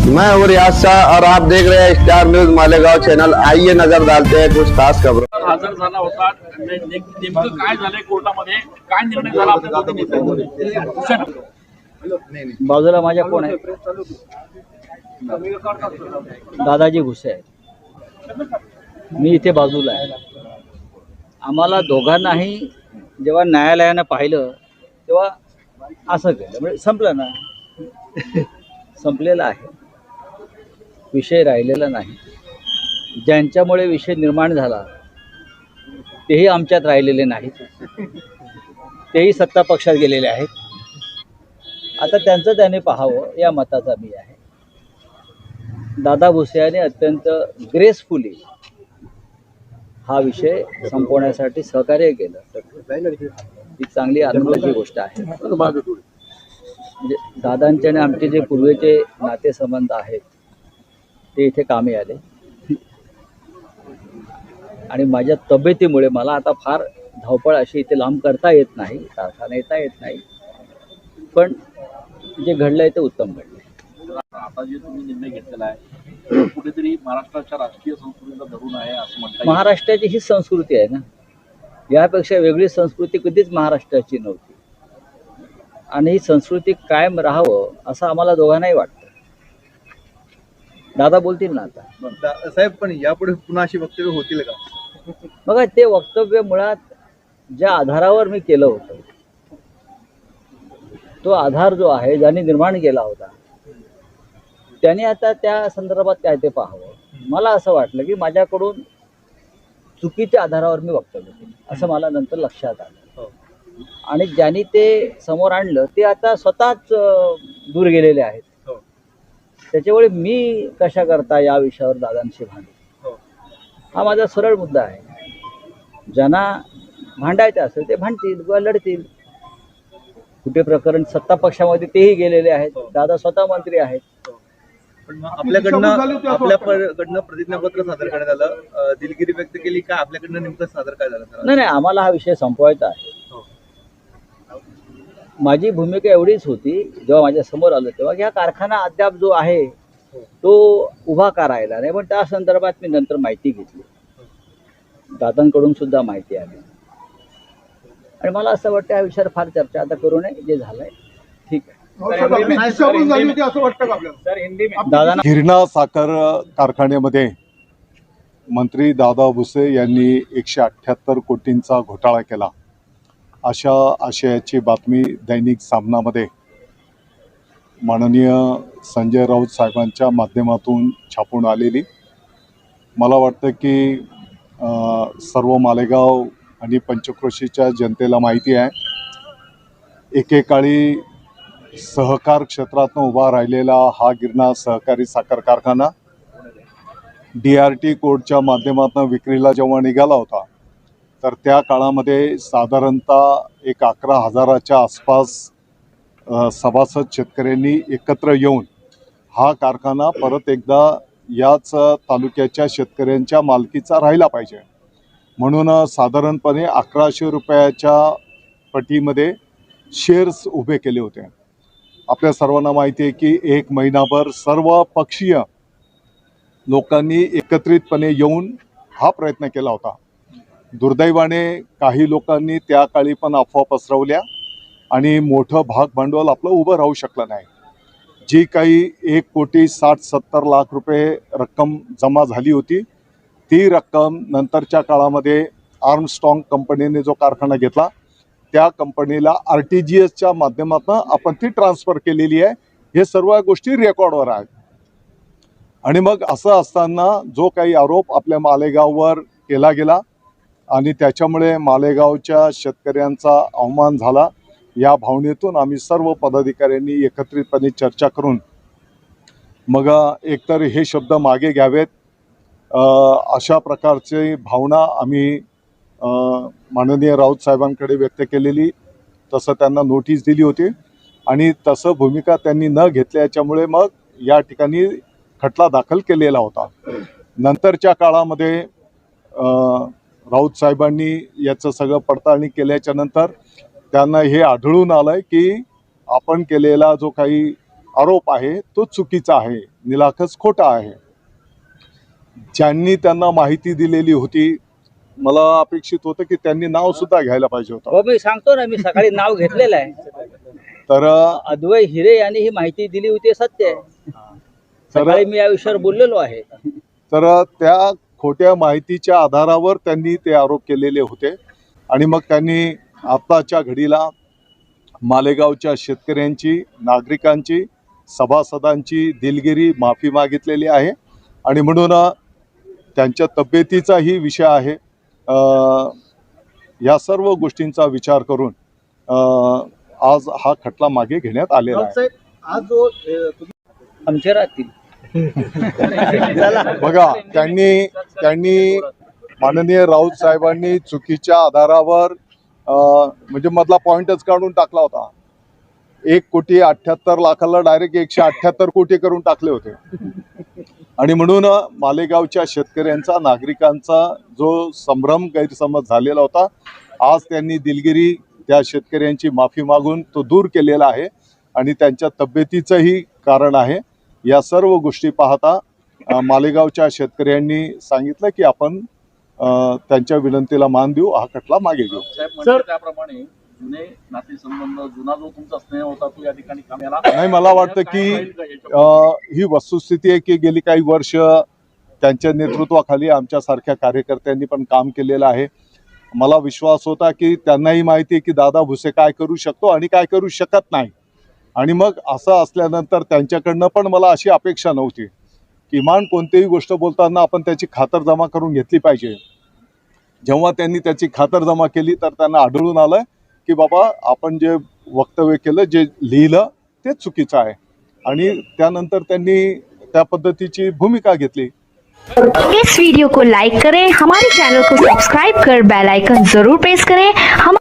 मैं हूँ रियाज शाह और आप देख रहे हैं स्टार न्यूज मालेगांव चैनल। आइए नजर डालते हैं कुछ खास खबरों। हजर झाला होता नेमकं काय झालंय कोर्टामध्ये, काय निर्णय झाला आपल्या दोन्ही नेत्यांमध्ये? बाजूला माझ्या कोण आहे? दादाजी भुसे आहेत, मी इथे बाजूला आहे. आम्हाला दोघांनाही जेव्हा न्यायालयानं पाहिलं तेव्हा असं केलं, म्हणजे संपलं ना. संपलेला आहे विषय, राहिलेला नाही. ज्यांच्यामुळे विषय निर्माण झाला तेही आमच्यात राहिलेले नाहीत, तेही सत्ता पक्षात गेलेले आहेत. आता त्यांचं त्याने पाहावं या मताचा मी आहे. दादा भुसे यांनी अत्यंत ग्रेसफुली हा विषय संपवण्यासाठी सहकार्य केलं, ही चांगली आनंदाची गोष्ट आहे. म्हणजे दादांचे आणि आमचे जे पूर्वीचे नातेसंबंध आहेत ते इथे कामी आले. आणि माझ्या तब्येतीमुळे मला आता फार धावपळ अशी इथे लांब करता येत नाही, कारखाना येता येत नाही, पण जे घडलंय ते उत्तम घडलंय. आता जे तुम्ही निर्णय घेतलेला आहे कुठेतरी महाराष्ट्राच्या राजकीय संस्कृतीला धरून आहे असं म्हणता येईल. महाराष्ट्राची ही संस्कृती आहे ना, यापेक्षा वेगळी संस्कृती कधीच महाराष्ट्राची नव्हती. आणि ही संस्कृती कायम राहावं असं आम्हाला दोघांनाही वाटतं. दादा बोलतील ना आता. साहेब, पण यापुढे पुन्हा अशी वक्तव्य होतील का? बघा, ते वक्तव्य मुळात ज्या आधारावर मी केलं होतं, तो आधार जो आहे ज्यांनी निर्माण केला होता त्यांनी आता त्या संदर्भात काय ते पाहावं. मला असं वाटलं की माझ्याकडून चुकीच्या आधारावर मी वक्तव्य केलं असं मला नंतर लक्षात आलं. आणि ज्यांनी ते समोर आणलं ते आता स्वतःच दूर गेलेले आहेत. त्याच्यामुळे मी कशा करता या विषयावर दादांशी भांडू, हा माझा सरळ मुद्दा आहे. ज्यांना भांडायचं असेल ते भांडतील किंवा लढतील. कुठे प्रकरण सत्ता पक्षामध्ये तेही गेलेले आहेत, दादा स्वतः मंत्री आहेत. पण आपल्याकडनं प्रतिज्ञापत्र सादर करण्यात आलं, दिलगिरी व्यक्त केली का? आपल्याकडनं नेमकं सादर काय झालं? नाही, आम्हाला हा विषय संपवायचा आहे. माझी भूमिका एवढीच होती जेव्हा माझ्या समोर आलं तेव्हा की हा कारखाना अद्याप जो आहे तो उभा करायला नाही. पण त्या संदर्भात मी नंतर माहिती घेतली, दादांकडून सुद्धा माहिती आली. आणि मला असं वाटतं या विषयावर फार चर्चा आता करू नये, जे झालंय ठीक आहे. दादा, हिरणा साखर कारखान्यामध्ये मंत्री दादा भुसे यांनी 178 कोटींचा घोटाळा केला अशा आशयाची बातमी दैनिक सामनामध्ये माननीय संजय राऊत साहेबांच्या माध्यमातून छापून आलेली. मला वाटतं की सर्व मालेगाव आणि पंचक्रोशीच्या जनतेला माहिती आहे, एकेकाळी सहकार क्षेत्रातून उभा राहिलेला हा गिरणा सहकारी साखर कारखाना DRT कोडच्या माध्यमातून विक्रीला जेव्हा निघाला होता तर त्या काळामध्ये साधारणतः एक 11,000च्या आसपास सभासद शेतकऱ्यांनी एकत्र येऊन हा कारखाना परत एकदा याच तालुक्याच्या शेतकऱ्यांच्या मालकीचा राहिला पाहिजे म्हणून साधारणपणे 1100 रुपयाच्या पटीमध्ये शेअर्स उभे केले होते. आपल्या सर्वांना माहिती आहे की एक महिनाभर सर्व पक्षीय लोकांनी एकत्रितपणे येऊन हा प्रयत्न केला होता. दुर्दैवाने काही लोकांनी त्या काळी पण अफवा पसरवल्या आणि मोठं भाग भांडवल आपलं उभं राहू शकलं नाही. जी काही 1,60,70,00,000 रुपये रक्कम जमा झाली होती ती रक्कम नंतरच्या काळामध्ये आर्मस्ट्रॉंग कंपनीने जो कारखाना घेतला त्या कंपनीला RTGSच्या माध्यमातून आपण ती ट्रान्सफर केलेली आहे. हे सर्व गोष्टी रेकॉर्डवर आहेत. आणि मग असं असताना जो काही आरोप आपल्या मालेगाववर केला गेला आणि त्याच्यामुळे मालेगावच्या शेतकऱ्यांचा अवमान झाला, या भावनेतून आम्ही सर्व पदाधिकाऱ्यांनी एकत्रितपणे चर्चा करून मग एकतर हे शब्द मागे घ्यावेत अशा प्रकारची भावना आम्ही माननीय राऊत साहेबांकडे व्यक्त केलेली. तसं त्यांना नोटीस दिली होती आणि तसं भूमिका त्यांनी न घेतल्याच्यामुळे मग या ठिकाणी खटला दाखल केलेला होता. नंतरच्या काळामध्ये राऊत साहेबांनी याचं सगळं पडताळणी केल्याच्या नंतर त्यांना हे आढळून आलंय की आपण केलेला जो काही आरोप आहे तो चुकीचा आहे, निलाखस खोटा आहे. ज्यांनी त्यांना माहिती दिलेली होती, मला अपेक्षित होतं की त्यांनी नाव सुद्धा घ्यायला पाहिजे होतं. हो, मी सांगतो ना, मी सकाळी नाव घेतलेलं आहे. तर अद्वै हिरे यांनी ही माहिती दिली होती, हे सत्य आहे. सकाळी मी या विषयावर बोललेलो आहे. तर त्या खोट्या माहितीच्या आधारावर त्यांनी ते आरोप केलेले होते आणि मग त्यांनी आताच्या घडीला मालेगावच्या शेतकऱ्यांची, नागरिकांची, सभासदांची दिलगिरी माफी मागितलेली आहे आणि म्हणून त्यांच्या तब्येतीचाही विषय आहे. या सर्व गोष्टींचा विचार करून आज हा खटला मागे घेण्यात आलेला आहे. आज जो आमच्या राहतील. बघा, त्यांनी माननीय राऊत साहेबांनी चुकीच्या आधारावर म्हणजे मधला पॉइंटच काढून टाकला होता. 1,78,00,000 डायरेक्ट 178 कोटी करून टाकले होते आणि म्हणून मालेगावच्या शेतकऱ्यांचा, नागरिकांचा जो संभ्रम, गैरसमज झालेला होता, आज त्यांनी दिलगिरी त्या शेतकऱ्यांची माफी मागून तो दूर केलेला आहे आणि त्यांच्या तब्येतीचंही कारण आहे. या सर्व गोष्टी पाहता मालेगावच्या शेतकऱ्यांनी सांगितलं की आपण त्यांच्या विनंतीला मान देऊ, हा खटला मागे घेऊ. साहेब म्हणजे त्याप्रमाणे जुने नातेसंबंध, जुना जो तुमचा स्नेह होता तो या ठिकाणी कामाला नाही, मला वाटतं की ही वस्तुस्थिती आहे की गेली काही वर्ष त्यांच्या नेतृत्वाखाली आमच्यासारख्या कार्यकर्त्यांनी पण काम केलेलं आहे. मला विश्वास होता की त्यांनाही माहिती आहे की दादा भुसे काय करू शकतो आणि काय करू शकत नाही. आणि मग असं असल्यानंतर त्यांच्याकडनं पण मला अशी अपेक्षा नव्हती. किमान कोणतीही गोष्ट बोलताना आपण त्याची खातरजमा करून घेतली पाहिजे. जेव्हा त्यांनी त्याची खातरजमा केली तर त्यांना आढळून आलं की बाबा आपण जे वक्तव्य केलं, जे लिहिलं ते चुकीचं आहे आणि त्यानंतर त्यांनी त्या पद्धतीची भूमिका घेतली. इस वीडियो को लाइक करें, हमारे चैनल को सब्सक्राइब कर बेल आइकन जरूर प्रेस करें. हम